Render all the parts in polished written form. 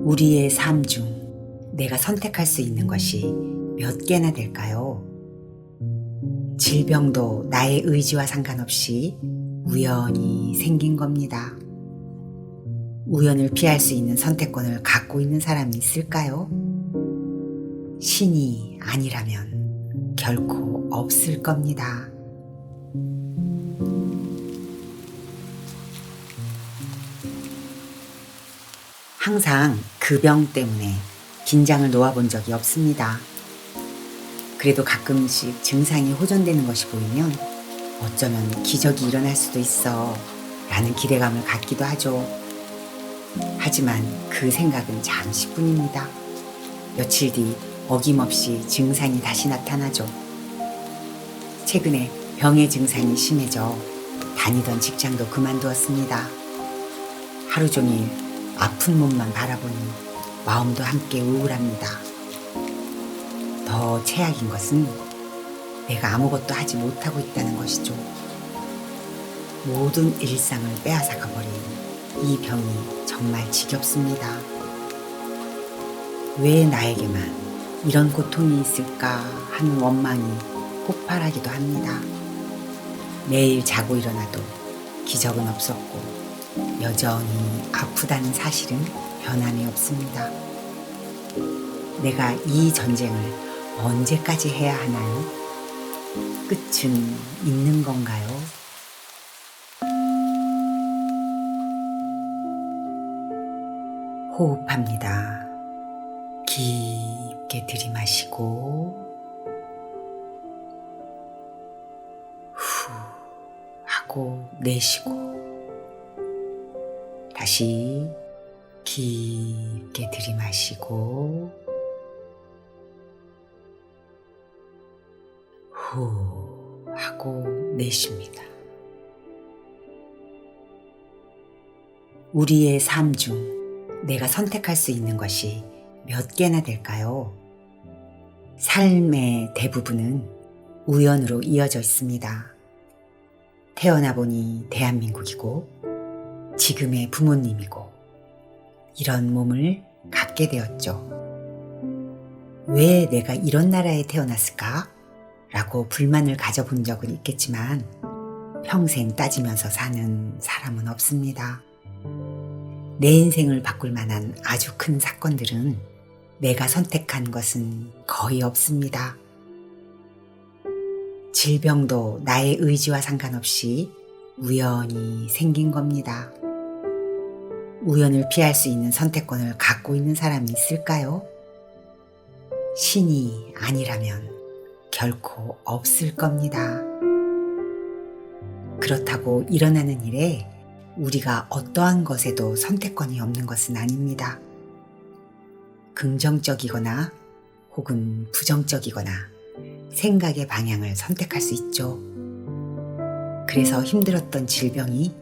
우리의 삶 중 내가 선택할 수 있는 것이 몇 개나 될까요? 질병도 나의 의지와 상관없이 우연히 생긴 겁니다. 우연을 피할 수 있는 선택권을 갖고 있는 사람이 있을까요? 신이 아니라면 결코 없을 겁니다. 항상 그 병 때문에 긴장을 놓아본 적이 없습니다. 그래도 가끔씩 증상이 호전되는 것이 보이면 어쩌면 기적이 일어날 수도 있어 라는 기대감을 갖기도 하죠. 하지만 그 생각은 잠시뿐입니다. 며칠 뒤 어김없이 증상이 다시 나타나죠. 최근에 병의 증상이 심해져 다니던 직장도 그만두었습니다. 하루 종일 아픈 몸만 바라보니 마음도 함께 우울합니다. 더 최악인 것은 내가 아무것도 하지 못하고 있다는 것이죠. 모든 일상을 빼앗아 가버린 이 병이 정말 지겹습니다. 왜 나에게만 이런 고통이 있을까 하는 원망이 폭발하기도 합니다. 매일 자고 일어나도 기적은 없었고 여전히 아프다는 사실은 변함이 없습니다. 내가 이 전쟁을 언제까지 해야 하나요? 끝은 있는 건가요? 호흡합니다. 깊게 들이마시고 후 하고 내쉬고 다시 깊게 들이마시고 후 하고 내쉽니다. 우리의 삶 중 내가 선택할 수 있는 것이 몇 개나 될까요? 삶의 대부분은 우연으로 이어져 있습니다. 태어나 보니 대한민국이고 지금의 부모님이고 이런 몸을 갖게 되었죠. 왜 내가 이런 나라에 태어났을까? 라고 불만을 가져본 적은 있겠지만 평생 따지면서 사는 사람은 없습니다. 내 인생을 바꿀 만한 아주 큰 사건들은 내가 선택한 것은 거의 없습니다. 질병도 나의 의지와 상관없이 우연히 생긴 겁니다. 우연을 피할 수 있는 선택권을 갖고 있는 사람이 있을까요? 신이 아니라면 결코 없을 겁니다. 그렇다고 일어나는 일에 우리가 어떠한 것에도 선택권이 없는 것은 아닙니다. 긍정적이거나 혹은 부정적이거나 생각의 방향을 선택할 수 있죠. 그래서 힘들었던 질병이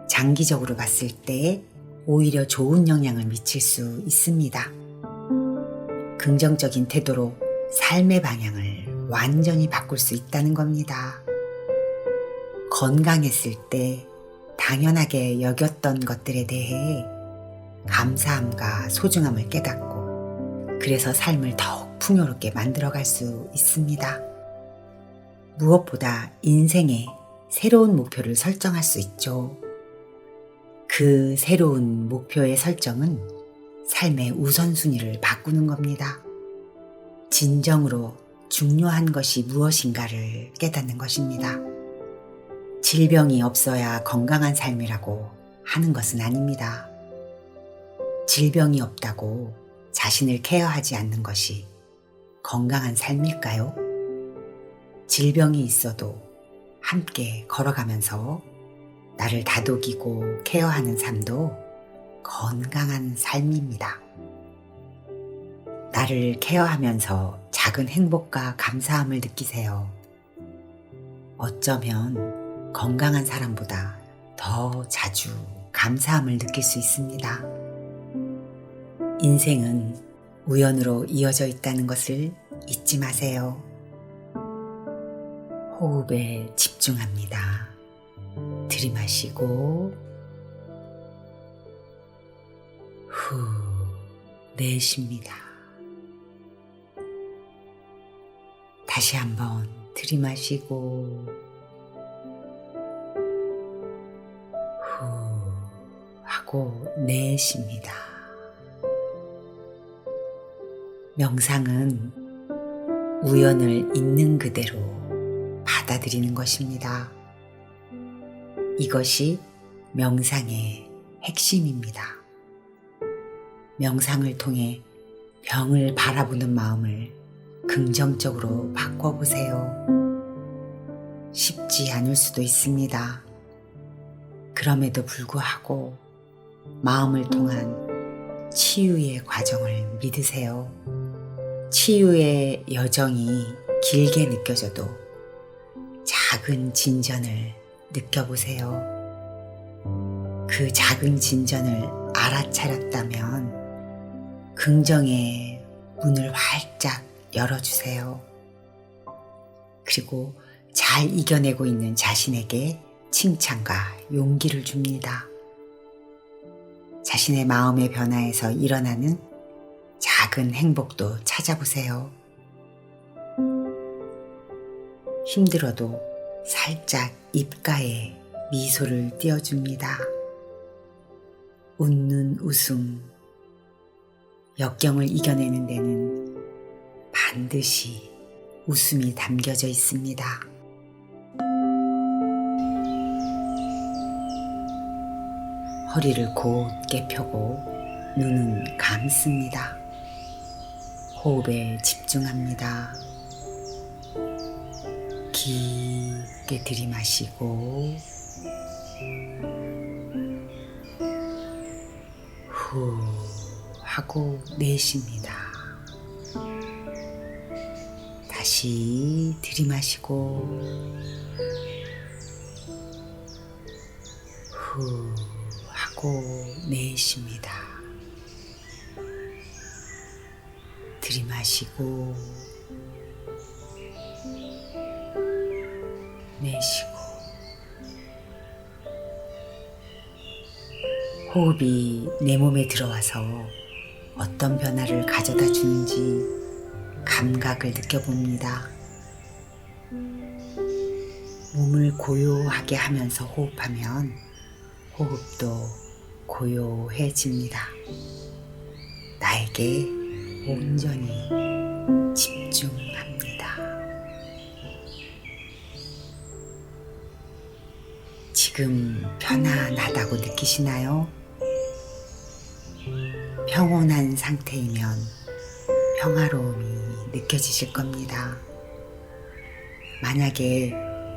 장기적으로 봤을 때 오히려 좋은 영향을 미칠 수 있습니다. 긍정적인 태도로 삶의 방향을 완전히 바꿀 수 있다는 겁니다. 건강했을 때 당연하게 여겼던 것들에 대해 감사함과 소중함을 깨닫고 그래서 삶을 더욱 풍요롭게 만들어갈 수 있습니다. 무엇보다 인생에 새로운 목표를 설정할 수 있죠. 그 새로운 목표의 설정은 삶의 우선순위를 바꾸는 겁니다. 진정으로 중요한 것이 무엇인가를 깨닫는 것입니다. 질병이 없어야 건강한 삶이라고 하는 것은 아닙니다. 질병이 없다고 자신을 케어하지 않는 것이 건강한 삶일까요? 질병이 있어도 함께 걸어가면서 나를 다독이고 케어하는 삶도 건강한 삶입니다. 나를 케어하면서 작은 행복과 감사함을 느끼세요. 어쩌면 건강한 사람보다 더 자주 감사함을 느낄 수 있습니다. 인생은 우연으로 이어져 있다는 것을 잊지 마세요. 호흡에 집중합니다. 들이마시고 후 내쉽니다. 다시 한번 들이마시고 후 하고 내쉽니다. 명상은 우연을 있는 그대로 받아들이는 것입니다. 이것이 명상의 핵심입니다. 명상을 통해 병을 바라보는 마음을 긍정적으로 바꿔보세요. 쉽지 않을 수도 있습니다. 그럼에도 불구하고 마음을 통한 치유의 과정을 믿으세요. 치유의 여정이 길게 느껴져도 작은 진전을 느껴보세요. 그 작은 진전을 알아차렸다면 긍정의 문을 활짝 열어주세요. 그리고 잘 이겨내고 있는 자신에게 칭찬과 용기를 줍니다. 자신의 마음의 변화에서 일어나는 작은 행복도 찾아보세요. 힘들어도 살짝 입가에 미소를 띄워줍니다. 웃는 웃음. 역경을 이겨내는 데는 반드시 웃음이 담겨져 있습니다. 허리를 곧게 펴고 눈은 감습니다. 호흡에 집중합니다. 깊게 들이마시고 후 하고 내쉽니다. 다시 들이마시고 후 하고 내쉽니다. 들이마시고 내쉬고 호흡이 내 몸에 들어와서 어떤 변화를 가져다 주는지 감각을 느껴봅니다. 몸을 고요하게 하면서 호흡하면 호흡도 고요해집니다. 나에게 온전히 집중합니다. 지금 편안하다고 느끼시나요? 평온한 상태이면 평화로움이 느껴지실 겁니다. 만약에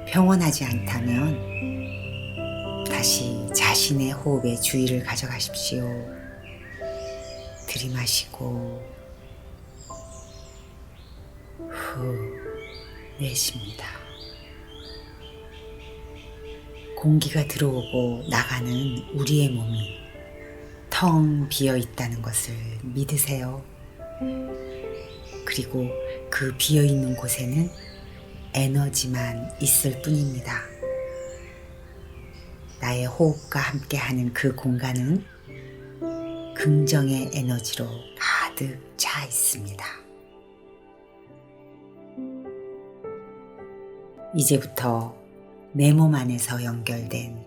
평온하지 않다면 다시 자신의 호흡에 주의를 가져가십시오. 들이마시고 후 내쉽니다. 공기가 들어오고 나가는 우리의 몸이 텅 비어 있다는 것을 믿으세요. 그리고 그 비어 있는 곳에는 에너지만 있을 뿐입니다. 나의 호흡과 함께하는 그 공간은 긍정의 에너지로 가득 차 있습니다. 이제부터 내 몸 안에서 연결된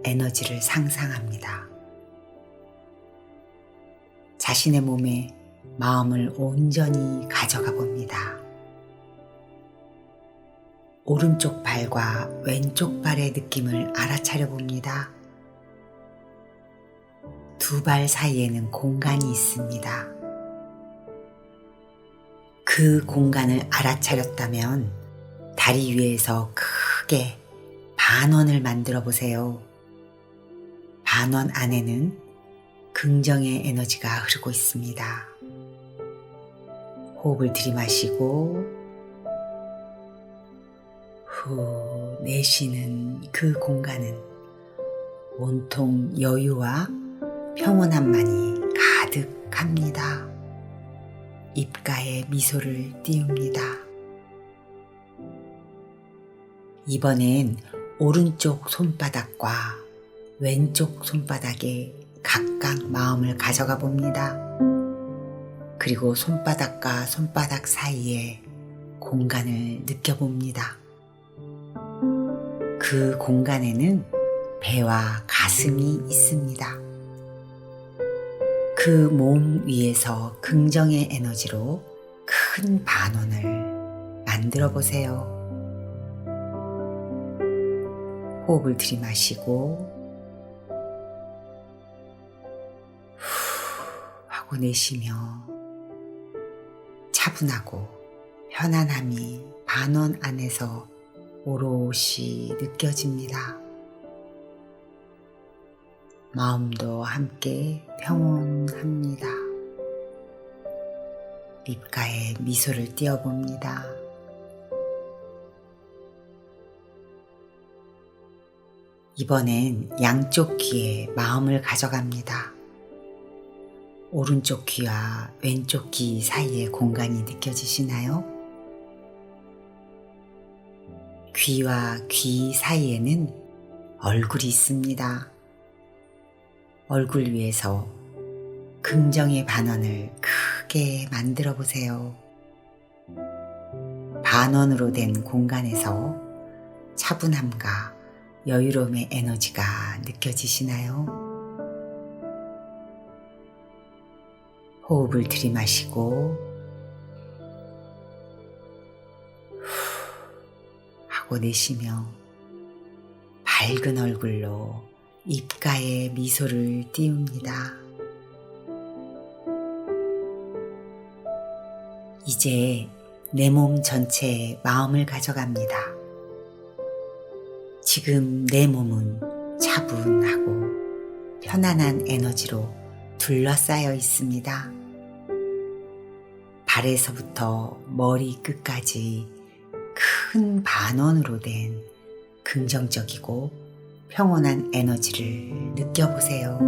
에너지를 상상합니다. 자신의 몸에 마음을 온전히 가져가 봅니다. 오른쪽 발과 왼쪽 발의 느낌을 알아차려 봅니다. 두 발 사이에는 공간이 있습니다. 그 공간을 알아차렸다면 다리 위에서 크게 반원을 만들어 보세요. 반원 안에는 긍정의 에너지가 흐르고 있습니다. 호흡을 들이마시고 후 내쉬는 그 공간은 온통 여유와 평온함만이 가득합니다. 입가에 미소를 띄웁니다. 이번엔 오른쪽 손바닥과 왼쪽 손바닥에 각각 마음을 가져가 봅니다. 그리고 손바닥과 손바닥 사이에 공간을 느껴봅니다. 그 공간에는 배와 가슴이 있습니다. 그 몸 위에서 긍정의 에너지로 큰 반원을 만들어 보세요. 호흡을 들이마시고 후 하고 내쉬며 차분하고 편안함이 반원 안에서 오롯이 느껴집니다. 마음도 함께 평온합니다. 입가에 미소를 띄워봅니다. 이번엔 양쪽 귀에 마음을 가져갑니다. 오른쪽 귀와 왼쪽 귀 사이에 공간이 느껴지시나요? 귀와 귀 사이에는 얼굴이 있습니다. 얼굴 위에서 긍정의 반원을 크게 만들어 보세요. 반원으로 된 공간에서 차분함과 여유로움의 에너지가 느껴지시나요? 호흡을 들이마시고 하고 내쉬며 밝은 얼굴로 입가에 미소를 띄웁니다. 이제 내 몸 전체에 마음을 가져갑니다. 지금 내 몸은 차분하고 편안한 에너지로 둘러싸여 있습니다. 발에서부터 머리 끝까지 큰 반원으로 된 긍정적이고 평온한 에너지를 느껴보세요.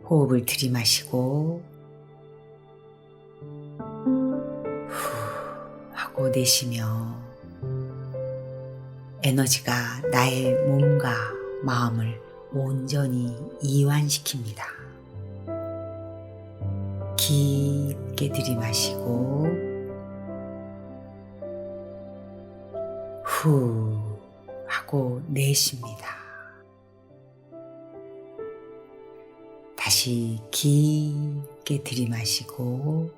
호흡을 들이마시고 후 하고 내쉬며 에너지가 나의 몸과 마음을 온전히 이완시킵니다. 깊게 들이마시고 후 하고 내쉽니다. 다시 깊게 들이마시고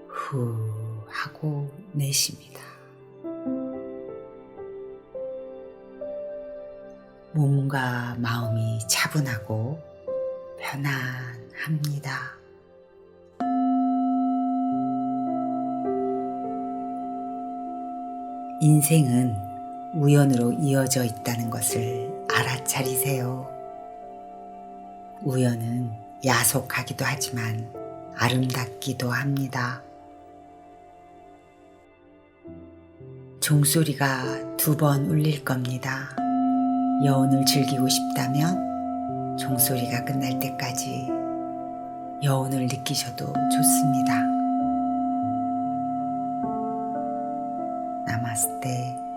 후 하고 내쉽니다. 몸과 마음이 차분하고 편안합니다. 인생은 우연으로 이어져 있다는 것을 알아차리세요. 우연은 야속하기도 하지만 아름답기도 합니다. 종소리가 2번 울릴 겁니다. 여운을 즐기고 싶다면 종소리가 끝날 때까지 여운을 느끼셔도 좋습니다. 나마스테.